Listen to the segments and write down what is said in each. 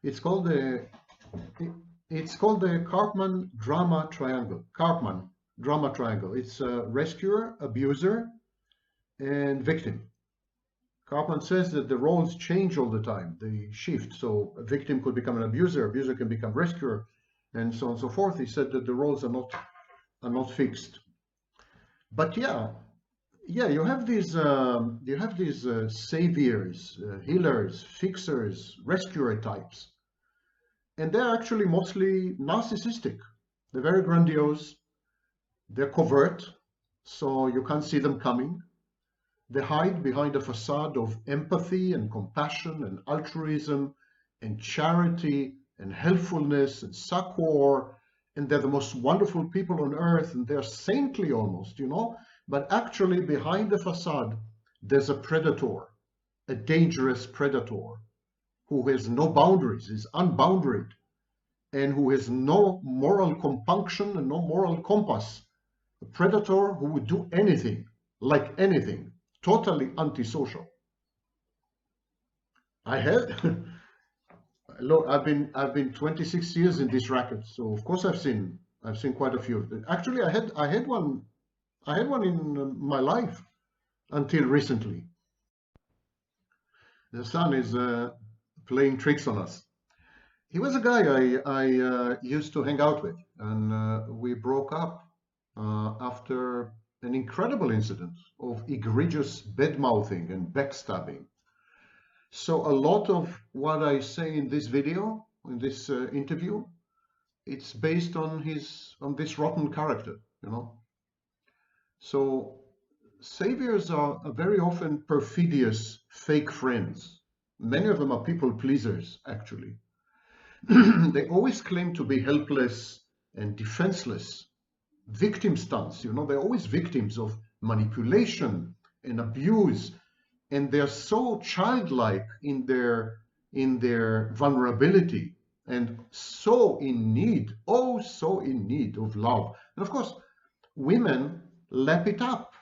It's called the it's called the Karpman drama triangle. Karpman drama triangle. It's a rescuer, abuser, and victim. Karpman says that the roles change all the time. They shift. So a victim could become an abuser, abuser can become rescuer, and so on and so forth. He said that the roles are not fixed. But yeah, you have these saviors, healers, fixers, rescuer types, and they're actually mostly narcissistic. They're very grandiose. They're covert, so you can't see them coming. They hide behind a facade of empathy and compassion and altruism and charity and helpfulness and succor, and they're the most wonderful people on earth, and they're saintly almost. But actually, behind the facade, there's a predator, a dangerous predator who has no boundaries, is unbounded, and who has no moral compunction and no moral compass. A predator who would do anything, like anything, totally antisocial. I had look, I've been 26 years in this racket, so of course I've seen quite a few of them. Actually, I had one in my life until recently. The son is playing tricks on us. He was a guy I used to hang out with, and we broke up after an incredible incident of egregious bad-mouthing and backstabbing. So a lot of what I say in this video, in this interview, it's based on this rotten character. So saviors are very often perfidious fake friends. Many of them are people pleasers, actually. They always claim to be helpless and defenseless. Victim stunts, they're always victims of manipulation and abuse, and they're so childlike in their vulnerability and so in need, oh, so in need of love. And of course, women lap it up.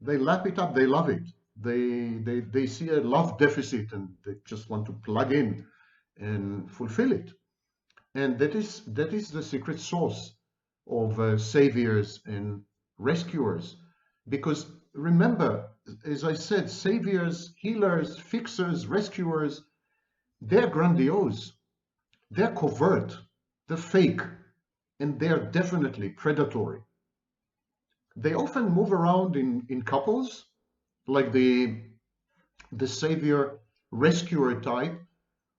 They lap it up. They love it. They see a love deficit and they just want to plug in and fulfill it. And that is the secret source of saviors and rescuers. Because remember, as I said, saviors, healers, fixers, rescuers, they're grandiose, they're covert, they're fake, and they're definitely predatory. They often move around in couples, like the savior rescuer type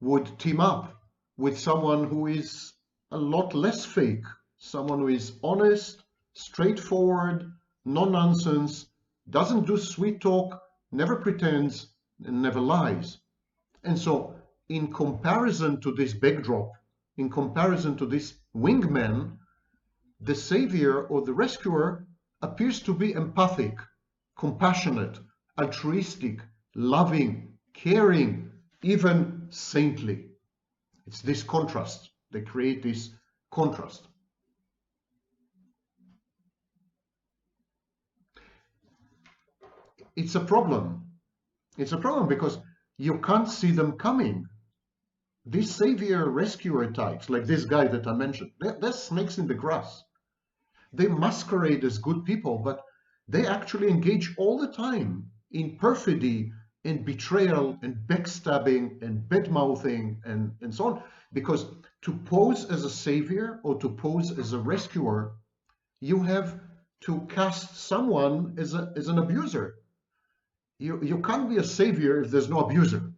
would team up with someone who is a lot less fake, someone who is honest, straightforward, no nonsense, doesn't do sweet talk, never pretends, and never lies. And so, in comparison to this backdrop, in comparison to this wingman, the savior or the rescuer appears to be empathic, compassionate, altruistic, loving, caring, even saintly. It's this contrast. They create this contrast. It's a problem. It's a problem because you can't see them coming. These savior rescuer types, like this guy that I mentioned, they're snakes in the grass. They masquerade as good people, but they actually engage all the time in perfidy and betrayal and backstabbing and bad-mouthing and so on. Because to pose as a savior or to pose as a rescuer, you have to cast someone as an abuser. You can't be a savior if there's no abuser.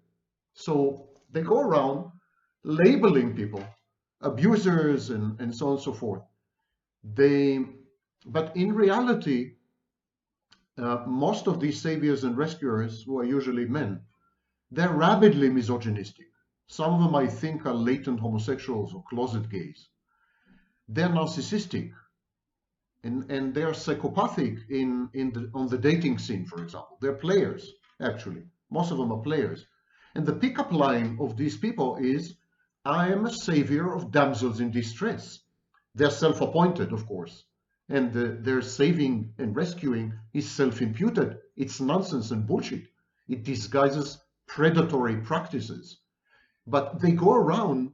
So they go around labeling people abusers and so on and so forth. But in reality, most of these saviors and rescuers, who are usually men, they're rabidly misogynistic. Some of them, I think, are latent homosexuals or closet gays. They're narcissistic, and they're psychopathic on the dating scene, for example. They're players, actually. Most of them are players. And the pickup line of these people is, I am a savior of damsels in distress. They're self-appointed, of course. And their saving and rescuing is self-imputed. It's nonsense and bullshit. It disguises predatory practices. But they go around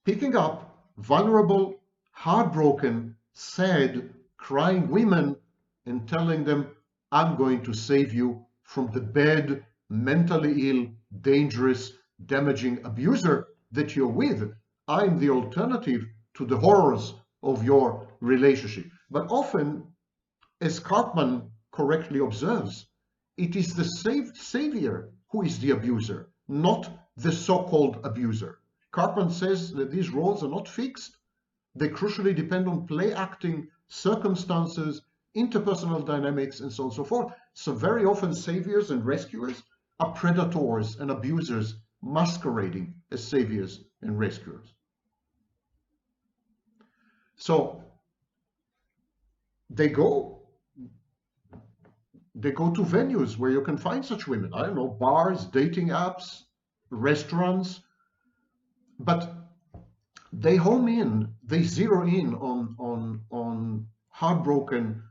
picking up vulnerable, heartbroken, sad, crying women and telling them, I'm going to save you from the bad, mentally ill, dangerous, damaging abuser that you're with. I'm the alternative to the horrors of your relationship. But often, as Cartman correctly observes, it is the savior who is the abuser, not the so-called abuser. Cartman says that these roles are not fixed. They crucially depend on play acting, circumstances, interpersonal dynamics, and so on and so forth. So very often saviors and rescuers are predators and abusers masquerading as saviors and rescuers. So they go to venues where you can find such women. I don't know, bars, dating apps, restaurants, but they home in, they zero in on heartbroken,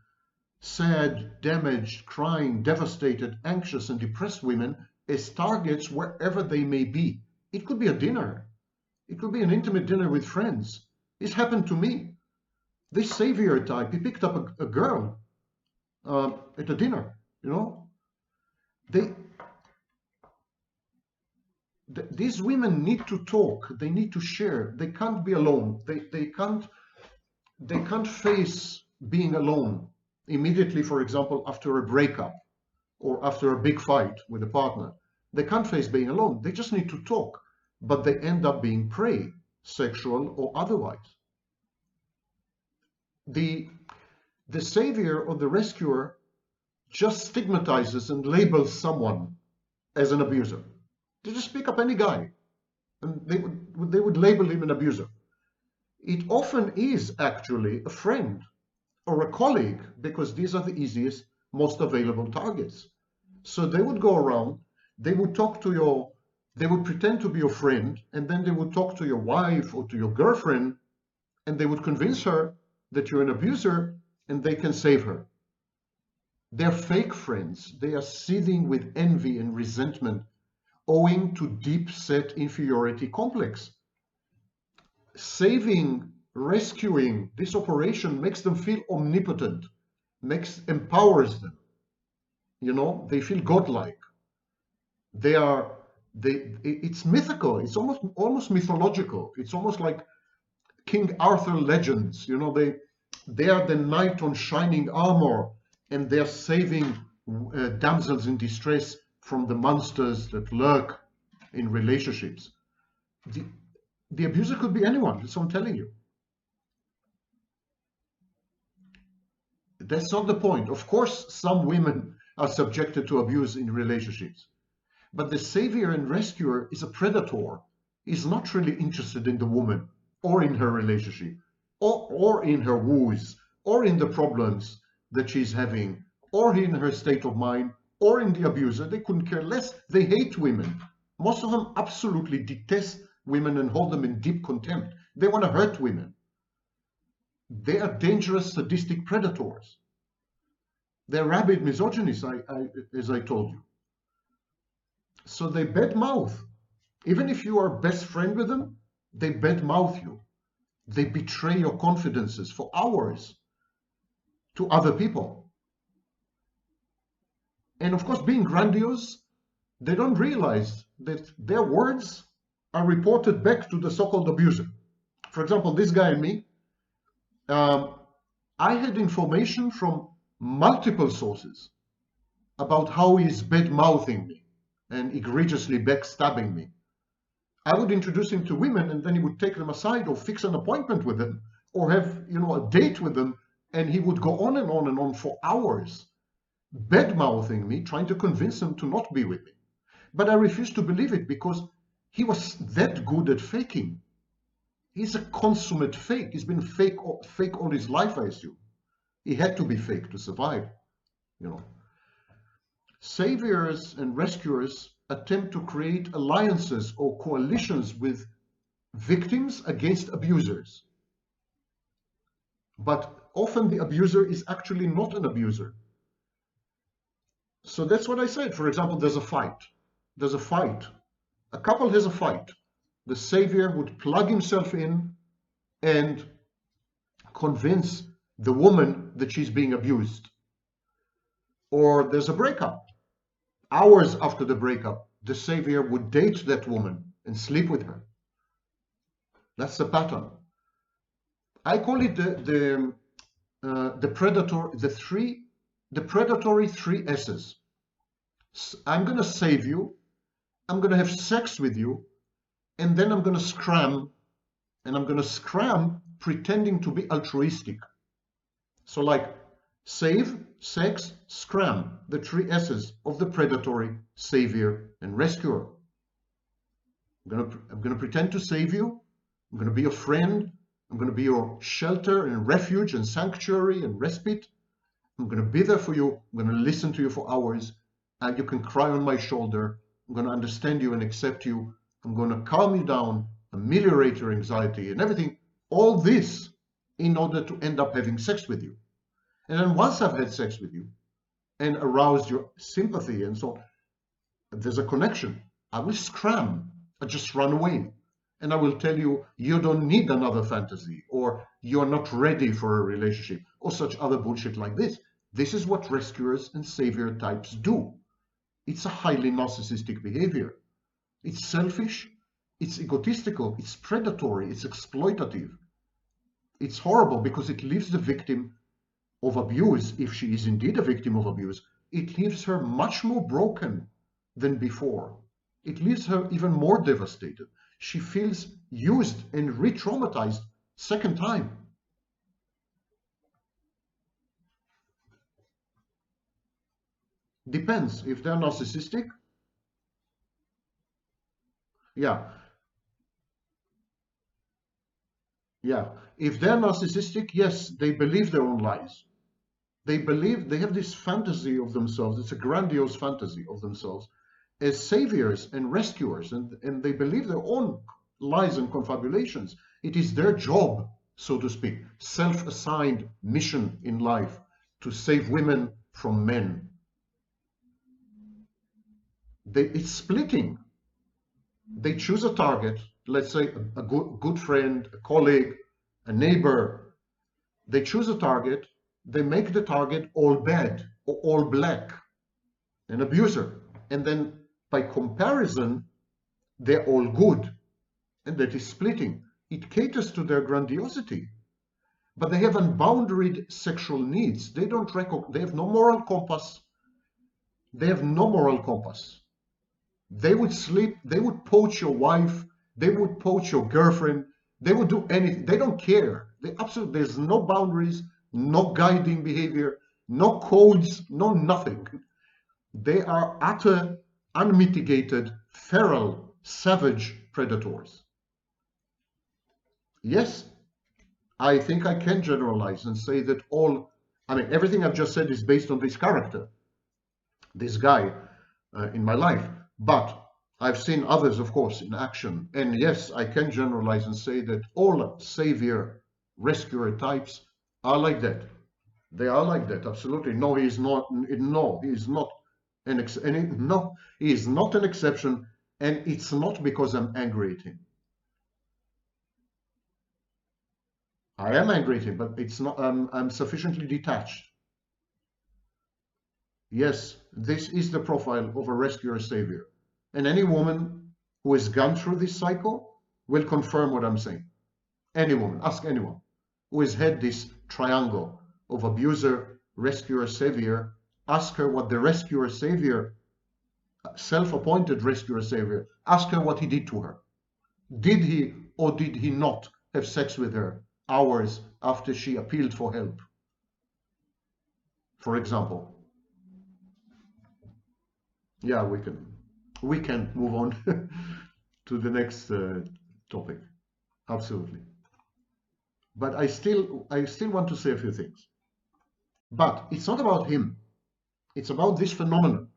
sad, damaged, crying, devastated, anxious, and depressed women as targets wherever they may be. It could be a dinner. It could be an intimate dinner with friends. This happened to me. This savior type, he picked up a girl at a dinner, you know. These women need to talk. They need to share. They can't be alone. They can't face being alone immediately, for example, after a breakup or after a big fight with a partner. They can't face being alone. They just need to talk, but they end up being prey, sexual or otherwise. The savior or the rescuer just stigmatizes and labels someone as an abuser. They just pick up any guy and they would label him an abuser. It often is actually a friend or a colleague, because these are the easiest, most available targets. So they would go around, they would they would pretend to be your friend, and then they would talk to your wife or to your girlfriend, and they would convince her that you're an abuser and they can save her. They're fake friends. They are seething with envy and resentment owing to deep-set inferiority complex. Saving, rescuing, this operation makes them feel omnipotent, empowers them. You know, they feel godlike. It's mythical. It's almost mythological. It's almost like King Arthur legends. You know, they are the knight on shining armor, and they're saving damsels in distress from the monsters that lurk in relationships. The abuser could be anyone, that's what I'm telling you. That's not the point. Of course, some women are subjected to abuse in relationships, but the savior and rescuer is a predator. He's not really interested in the woman or in her relationship or in her woes or in the problems that she's having or in her state of mind or in the abuser. They couldn't care less. They hate women. Most of them absolutely detest women and hold them in deep contempt. They want to hurt women. They are dangerous, sadistic predators. They're rabid misogynists, as I told you. So they badmouth. Even if you are best friend with them, they badmouth you. They betray your confidences for hours to other people. And of course, being grandiose, they don't realize that their words are reported back to the so-called abuser. For example, this guy and me, I had information from multiple sources about how he's bad-mouthing me and egregiously backstabbing me. I would introduce him to women, and then he would take them aside or fix an appointment with them or have, you know, a date with them, and he would go on and on and on for hours, bad-mouthing me, trying to convince them to not be with me. But I refused to believe it because he was that good at faking. He's a consummate fake. He's been fake all his life, I assume. He had to be fake to survive, you know. Saviors and rescuers attempt to create alliances or coalitions with victims against abusers. But often the abuser is actually not an abuser. So that's what I said. For example, there's a fight. A couple has a fight. The savior would plug himself in and convince the woman that she's being abused. Or there's a breakup. Hours after the breakup, the savior would date that woman and sleep with her. That's the pattern. I call it the predatory three S's. I'm going to save you, I'm going to have sex with you, and then I'm going to scram, and I'm going to scram pretending to be altruistic. So like save, sex, scram, the three S's of the predatory savior and rescuer. I'm going to pretend to save you. I'm going to be your friend. I'm going to be your shelter and refuge and sanctuary and respite. I'm going to be there for you. I'm going to listen to you for hours. And you can cry on my shoulder. I'm going to understand you and accept you. I'm going to calm you down, ameliorate your anxiety and everything. All this in order to end up having sex with you. And then once I've had sex with you and aroused your sympathy and so on, there's a connection. I will scram. I just run away. And I will tell you, you don't need another fantasy, or you're not ready for a relationship, or such other bullshit like this. This is what rescuers and savior types do. It's a highly narcissistic behavior. It's selfish, it's egotistical, it's predatory, it's exploitative. It's horrible because it leaves the victim of abuse, if she is indeed a victim of abuse, it leaves her much more broken than before. It leaves her even more devastated. She feels used and re-traumatized second time. Depends. If they're narcissistic, yeah. If they're narcissistic, yes, they believe their own lies. They believe, they have this fantasy of themselves. It's a grandiose fantasy of themselves as saviors and rescuers, and they believe their own lies and confabulations. It is their job, so to speak, self-assigned mission in life to save women from men. It's splitting. They choose a target, let's say a good friend, a colleague, a neighbor. They choose a target, they make the target all bad or all black, an abuser. And then by comparison, they're all good. And that is splitting. It caters to their grandiosity. But they have unboundaried sexual needs. They don't recognize, they have no moral compass. They have no moral compass. They would sleep, they would poach your wife, they would poach your girlfriend, they would do anything. They don't care. There's no boundaries, no guiding behavior, no codes, no nothing. They are utter, unmitigated, feral, savage predators. Yes, I think I can generalize and say that everything I've just said is based on this character, this guy in my life. But I've seen others, of course, in action. And yes, I can generalize and say that all savior, rescuer types are like that. They are like that, absolutely. No, he is not. No, he is not an he is not an exception, and it's not because I'm angry at him. I am angry at him, but it's not. I'm sufficiently detached. Yes, this is the profile of a rescuer savior, and any woman who has gone through this cycle will confirm what I'm saying. Any woman, ask anyone who has had this triangle of abuser, rescuer, savior. Ask her what the rescuer, savior, self-appointed rescuer, savior, ask her what he did to her. Did he or did he not have sex with her hours after she appealed for help, for example? Yeah, we can move on to the next topic. Absolutely. But I still want to say a few things. But it's not about him. It's about this phenomenon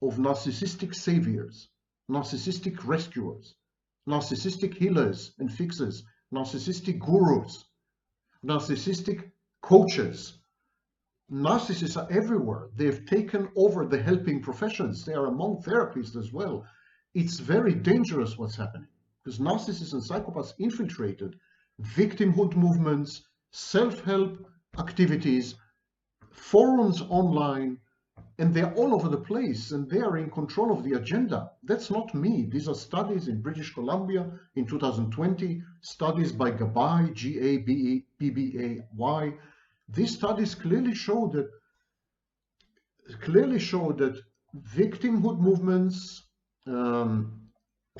of narcissistic saviors, narcissistic rescuers, narcissistic healers and fixers, narcissistic gurus, narcissistic coaches. Narcissists are everywhere. They've taken over the helping professions. They are among therapists as well. It's very dangerous what's happening. because narcissists and psychopaths infiltrated victimhood movements, self-help activities, forums online, and they're all over the place, and they are in control of the agenda. That's not me. These are studies in British Columbia in 2020, studies by Gabay, G-A-B-B-A-Y. These studies clearly show that victimhood movements,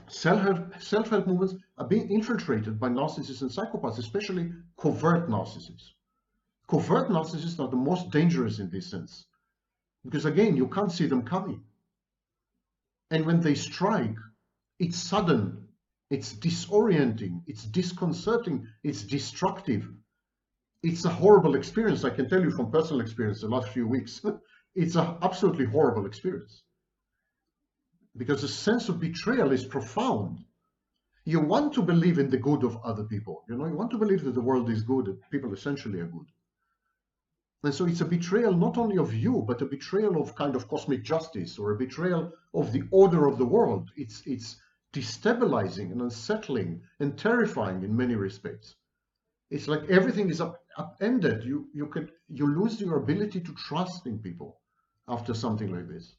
self-help movements are being infiltrated by narcissists and psychopaths, especially covert narcissists. Covert narcissists are the most dangerous in this sense, because again, you can't see them coming. And when they strike, it's sudden, it's disorienting, it's disconcerting, it's destructive. It's a horrible experience. I can tell you from personal experience the last few weeks. It's an absolutely horrible experience, because the sense of betrayal is profound. You want to believe in the good of other people. You want to believe that the world is good, that people essentially are good. And so it's a betrayal not only of you, but a betrayal of kind of cosmic justice, or a betrayal of the order of the world. It's destabilizing and unsettling and terrifying in many respects. It's like everything is upended. You lose your ability to trust in people after something like this.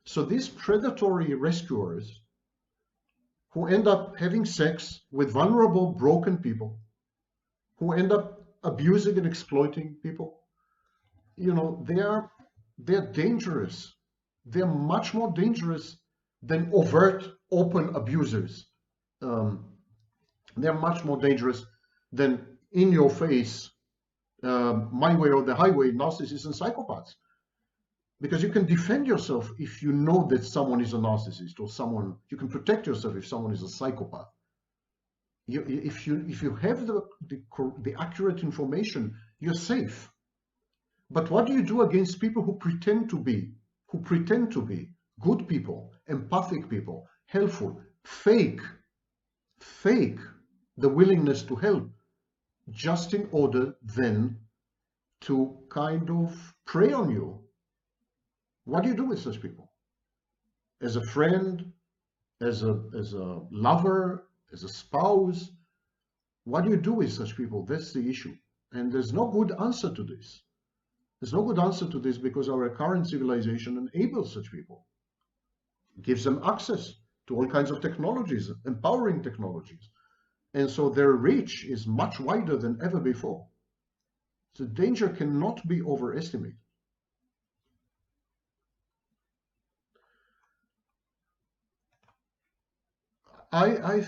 So these predatory rescuers who end up having sex with vulnerable, broken people, who end up abusing and exploiting people, they're dangerous. They're much more dangerous than overt, open abusers. They're much more dangerous than in-your-face, my way or the highway narcissists and psychopaths. Because you can defend yourself if you know that someone is a narcissist, or you can protect yourself if someone is a psychopath. If you have the accurate information, you're safe. But what do you do against people who pretend to be good people, empathic people, helpful, fake the willingness to help, just in order then to kind of prey on you? What do you do with such people? As a friend, as a lover, as a spouse? What do you do with such people? That's the issue. And there's no good answer to this. There's no good answer to this, because our current civilization enables such people. It gives them access to all kinds of technologies, empowering technologies. And so their reach is much wider than ever before. The danger cannot be overestimated. I